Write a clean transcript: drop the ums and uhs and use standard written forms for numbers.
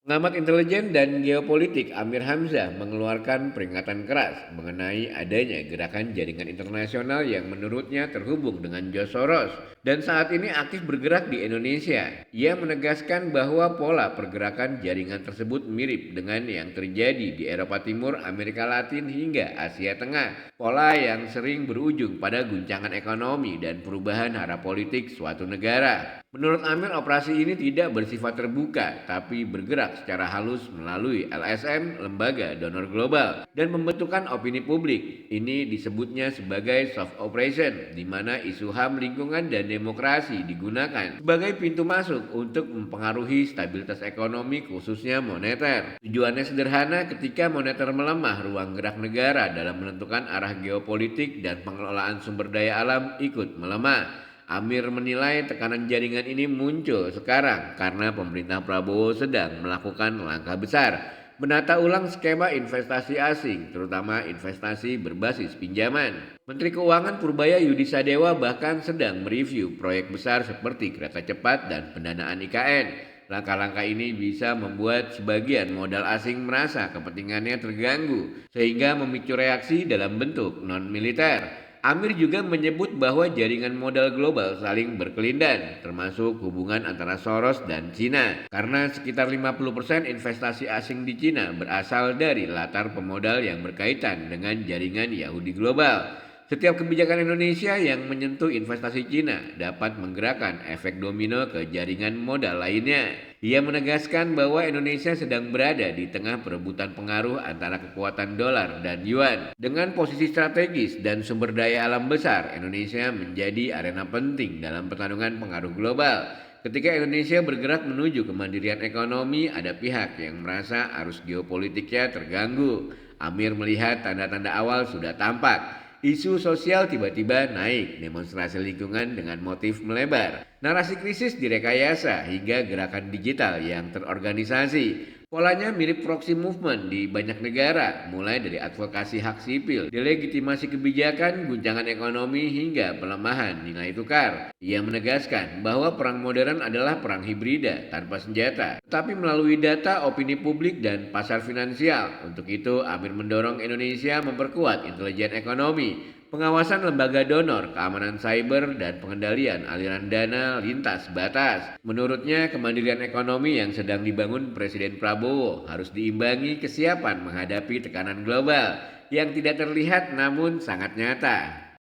Pengamat intelijen dan geopolitik Amir Hamzah mengeluarkan peringatan keras mengenai adanya gerakan jaringan internasional yang menurutnya terhubung dengan George Soros dan saat ini aktif bergerak di Indonesia. Ia menegaskan bahwa pola pergerakan jaringan tersebut mirip dengan yang terjadi di Eropa Timur, Amerika Latin hingga Asia Tengah. Pola yang sering berujung pada guncangan ekonomi dan perubahan arah politik suatu negara. Menurut Amir, operasi ini tidak bersifat terbuka, tapi bergerak secara halus melalui LSM, lembaga donor global, dan membentukkan opini publik. Ini disebutnya sebagai soft operation, di mana isu HAM lingkungan dan demokrasi digunakan sebagai pintu masuk untuk mempengaruhi stabilitas ekonomi khususnya moneter. Tujuannya sederhana, ketika moneter melemah, ruang gerak negara dalam menentukan arah geopolitik dan pengelolaan sumber daya alam ikut melemah. Amir menilai tekanan jaringan ini muncul sekarang karena pemerintah Prabowo sedang melakukan langkah besar menata ulang skema investasi asing, terutama investasi berbasis pinjaman. Menteri Keuangan Purbaya Yudi Sadewa bahkan sedang mereview proyek besar seperti kereta cepat dan pendanaan IKN. Langkah-langkah ini bisa membuat sebagian modal asing merasa kepentingannya terganggu, sehingga memicu reaksi dalam bentuk non-militer. Amir juga menyebut bahwa jaringan modal global saling berkelindan, termasuk hubungan antara Soros dan Cina. Karena sekitar 50% investasi asing di Cina berasal dari latar pemodal yang berkaitan dengan jaringan Yahudi global. Setiap kebijakan Indonesia yang menyentuh investasi Cina dapat menggerakkan efek domino ke jaringan modal lainnya. Ia menegaskan bahwa Indonesia sedang berada di tengah perebutan pengaruh antara kekuatan dolar dan yuan. Dengan posisi strategis dan sumber daya alam besar, Indonesia menjadi arena penting dalam pertarungan pengaruh global. Ketika Indonesia bergerak menuju kemandirian ekonomi, ada pihak yang merasa arus geopolitiknya terganggu. Amir melihat tanda-tanda awal sudah tampak. Isu sosial tiba-tiba naik, demonstrasi lingkungan dengan motif melebar, narasi krisis direkayasa hingga gerakan digital yang terorganisasi. Polanya mirip proxy movement di banyak negara, mulai dari advokasi hak sipil, delegitimasi kebijakan, guncangan ekonomi hingga pelemahan nilai tukar. Ia menegaskan bahwa perang modern adalah perang hibrida tanpa senjata, tetapi melalui data, opini publik, dan pasar finansial. Untuk itu, Amir mendorong Indonesia memperkuat intelijen ekonomi, pengawasan lembaga donor, keamanan cyber, dan pengendalian aliran dana lintas batas. Menurutnya, kemandirian ekonomi yang sedang dibangun Presiden Prabowo harus diimbangi kesiapan menghadapi tekanan global yang tidak terlihat namun sangat nyata.